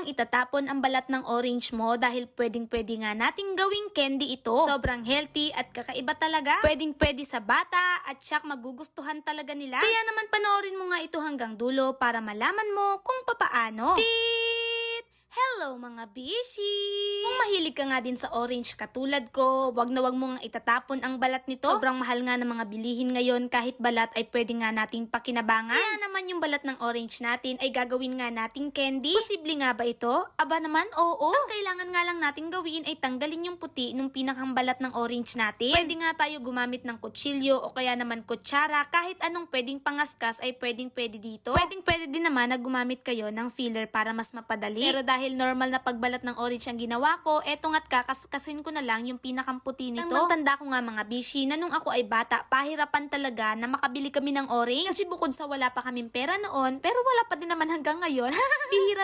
nang itatapon ang balat ng orange mo dahil pwedeng-pwede nga nating gawing candy ito. Sobrang healthy at kakaiba talaga. Pwedeng-pwede sa bata at syak magugustuhan talaga nila. Kaya naman panoorin mo nga ito hanggang dulo para malaman mo kung papaano. Hello mga bishi! Kung mahilig ka nga din sa orange katulad ko, wag na wag mo nga itatapon ang balat nito. Sobrang mahal nga ng mga bilihin ngayon, kahit balat ay pwede nga nating pakinabangan. Kaya naman yung balat ng orange natin ay gagawin nga nating candy. Posible nga ba ito? Aba naman, oo. Ang kailangan nga lang nating gawin ay tanggalin yung puti nung pinakang balat ng orange natin. Pwede nga tayo gumamit ng kutsilyo o kaya naman kutsara, kahit anong pwedeng pangaskas ay pwede dito. Pwede din naman na gumamit kayo ng filler para mas mapadali. Pero dahil normal na pagbalat ng orange ang ginawa ko, eto nga't kakaskasin ko na lang yung pinakamputi nito. Tanda ko nga mga bishi na nung ako ay bata, pahirapan talaga na makabili kami ng orange. Kasi bukod sa wala pa kaming pera noon, pero wala pa din naman hanggang ngayon. Bihira